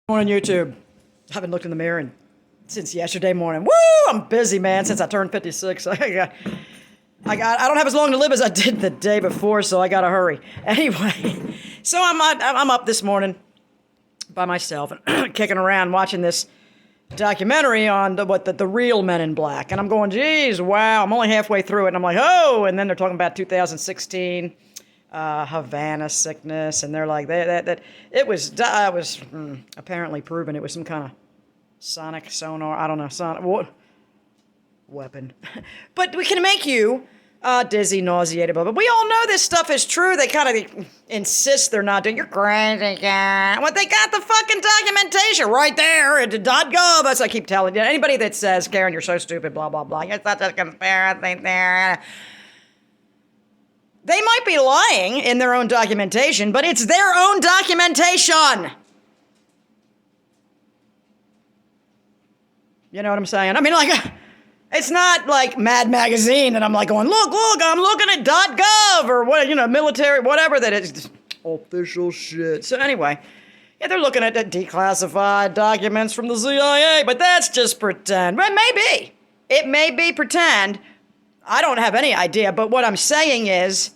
On YouTube. I haven't looked in the mirror since yesterday morning. Woo! I'm busy, man, since I turned 56. I don't have as long to live as I did the day before, so I gotta hurry. Anyway, so I'm up this morning by myself and kicking around watching this documentary on the real Men in Black. And I'm going, geez, wow, I'm only halfway through it. And I'm like, oh, and then they're talking about 2016. Havana sickness, and they're like that it was apparently proven it was some kind of sonic sonar, I don't know, sonic what weapon, but we can make you dizzy, nauseated, but we all know this stuff is true. They kind of insist they're not doing. You're crazy, guy. Well, they got the fucking documentation right there at .gov. That's what I keep telling you. Anybody that says, Karen, you're so stupid, blah blah blah, it's not a conspiracy there. They might be lying in their own documentation, but it's their own documentation. You know what I'm saying? I mean, like, it's not like Mad Magazine that I'm like going, look, I'm looking at .gov or what, military, whatever that is. Official shit. So anyway, yeah, they're looking at the declassified documents from the CIA, but that's just pretend. But maybe. It may be pretend. I don't have any idea, but what I'm saying is,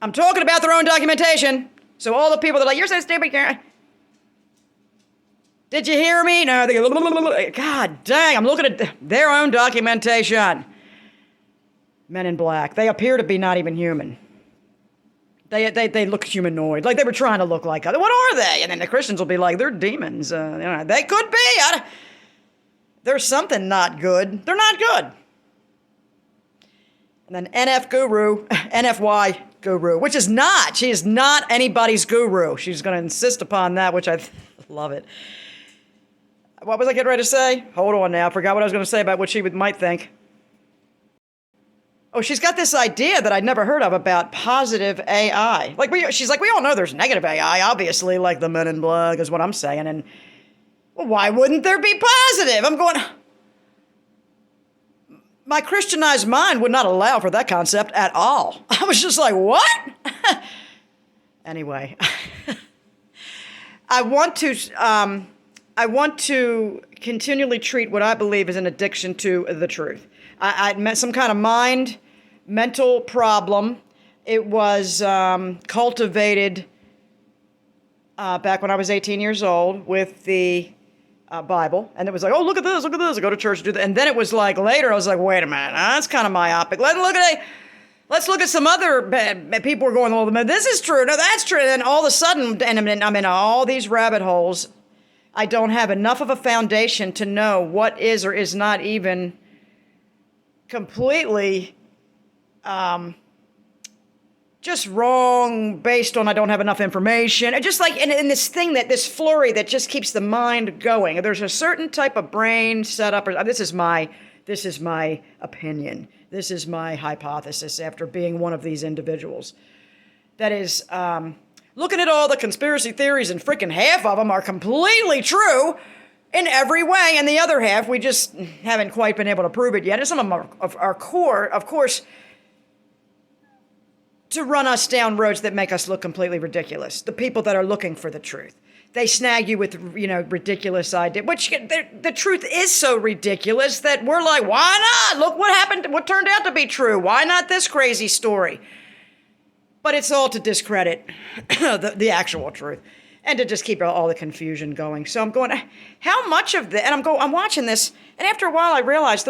I'm talking about their own documentation. So all the people that are like, you're so stupid, Karen. Did you hear me? No, they go, God dang, I'm looking at their own documentation. Men in Black. They appear to be not even human. They look humanoid, like they were trying to look like other. What are they? And then the Christians will be like, they're demons. They could be. There's something not good. They're not good. And then NFY guru, which is not. She is not anybody's guru. She's going to insist upon that, which I love it. What was I getting ready to say? Hold on now. I forgot what I was going to say about what she might think. Oh, she's got this idea that I'd never heard of about positive AI. She's like, we all know there's negative AI, obviously, like the Men in Black is what I'm saying. And, well, why wouldn't there be positive? I'm going... My Christianized mind would not allow for that concept at all. I was just like, what? Anyway, I want to continually treat what I believe is an addiction to the truth. I met some kind of mental problem. It was cultivated back when I was 18 years old with the Bible, and it was like, oh, look at this, I go to church, do that, and then it was like later I was like, wait a minute, that's kind of myopic. Let's look at some other people were going, well, this is true, no, that's true, and then all of a sudden, and I'm in all these rabbit holes. I don't have enough of a foundation to know what is or is not even completely just wrong based on I don't have enough information. And just like in this thing, this flurry that just keeps the mind going. There's a certain type of brain set up. This is my opinion. This is my hypothesis after being one of these individuals. That is, looking at all the conspiracy theories, and freaking half of them are completely true in every way. And the other half, we just haven't quite been able to prove it yet. And some of them are core, of course, to run us down roads that make us look completely ridiculous. The people that are looking for the truth. They snag you with, ridiculous ideas, which the truth is so ridiculous that we're like, why not? Look what happened, what turned out to be true. Why not this crazy story? But it's all to discredit the actual truth and to just keep all the confusion going. So I'm going, how much of the, and I'm watching this, and after a while I realized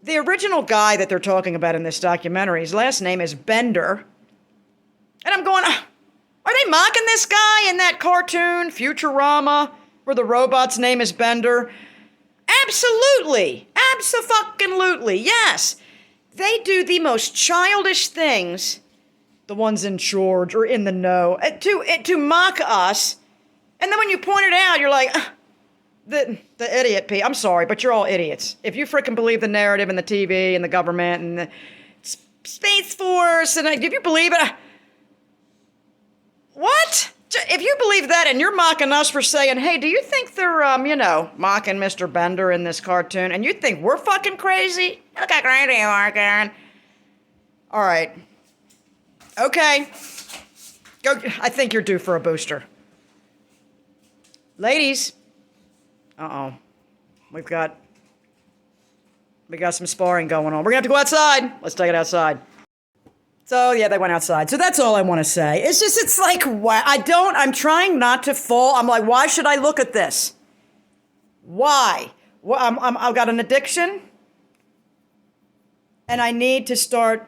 the original guy that they're talking about in this documentary, his last name is Bender. And I'm going, are they mocking this guy in that cartoon, Futurama, where the robot's name is Bender? Absolutely. Abso-fucking-lutely. Yes. They do the most childish things, the ones in charge or in the know, to mock us. And then when you point it out, you're like... The idiot people. I'm sorry, but you're all idiots. If you frickin' believe the narrative and the TV and the government and the Space Force, and if you believe it, what? If you believe that and you're mocking us for saying, hey, do you think they're, mocking Mr. Bender in this cartoon, and you think we're fucking crazy? Look how crazy you are, Karen. All right. Okay. Go. I think you're due for a booster. Ladies, we've got some sparring going on. We're gonna have to go outside. Let's take it outside. So yeah, they went outside. So that's all I want to say. It's like, why? I'm trying not to fall. I'm like, why should I look at this? Why? Well, I've got an addiction, and I need to start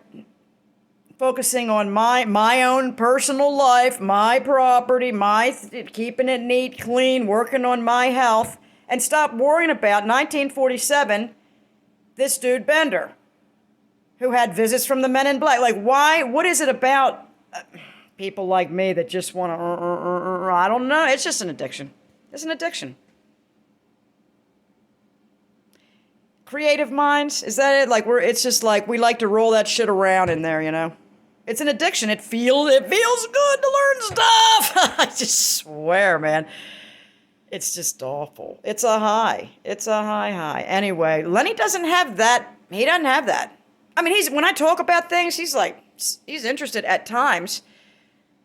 focusing on my own personal life, my property, keeping it neat, clean, working on my health, and stop worrying about 1947, this dude Bender, who had visits from the Men in Black. Like, why? What is it about people like me that just want to, I don't know. It's just an addiction. It's an addiction. Creative minds, is that it? Like, it's just like, we like to roll that shit around in there, you know? It's an addiction. It feels good to learn stuff. I just swear, man. It's just awful. It's a high. It's a high. Anyway, Lenny doesn't have that. He doesn't have that. I mean, when I talk about things, he's interested at times,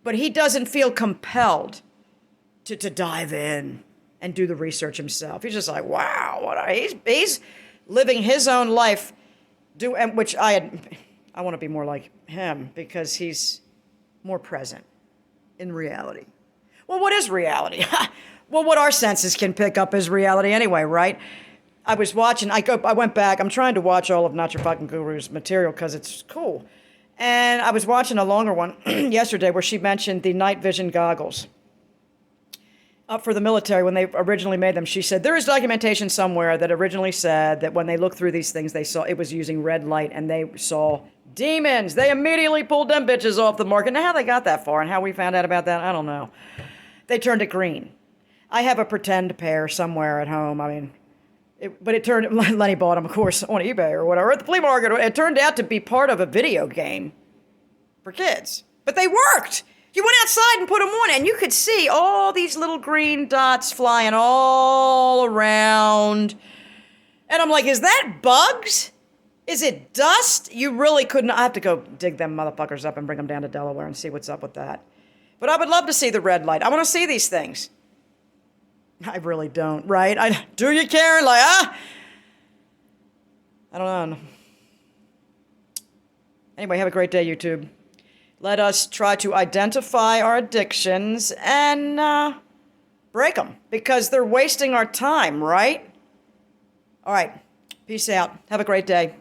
but he doesn't feel compelled to dive in and do the research himself. He's just like, wow, he's living his own life, which I want to be more like him because he's more present in reality. Well, what is reality? Well, what our senses can pick up is reality anyway, right? I was watching, I went back, I'm trying to watch all of Not Your Fucking Guru's material because it's cool. And I was watching a longer one yesterday where she mentioned the night vision goggles for the military when they originally made them. She said there is documentation somewhere that originally said that when they looked through these things, they saw it was using red light and they saw demons. They immediately pulled them bitches off the market. Now, how they got that far and how we found out about that, I don't know. They turned it green. I have a pretend pair somewhere at home. I mean, Lenny bought them, of course, on eBay or whatever, at the flea market. It turned out to be part of a video game for kids. But they worked. You went outside and put them on, and you could see all these little green dots flying all around. And I'm like, is that bugs? Is it dust? You really couldn't. I have to go dig them motherfuckers up and bring them down to Delaware and see what's up with that. But I would love to see the red light. I want to see these things. I really don't, right? Do you, Karen? Like, I don't know. Anyway, have a great day, YouTube. Let us try to identify our addictions and break them because they're wasting our time, right? All right. Peace out. Have a great day.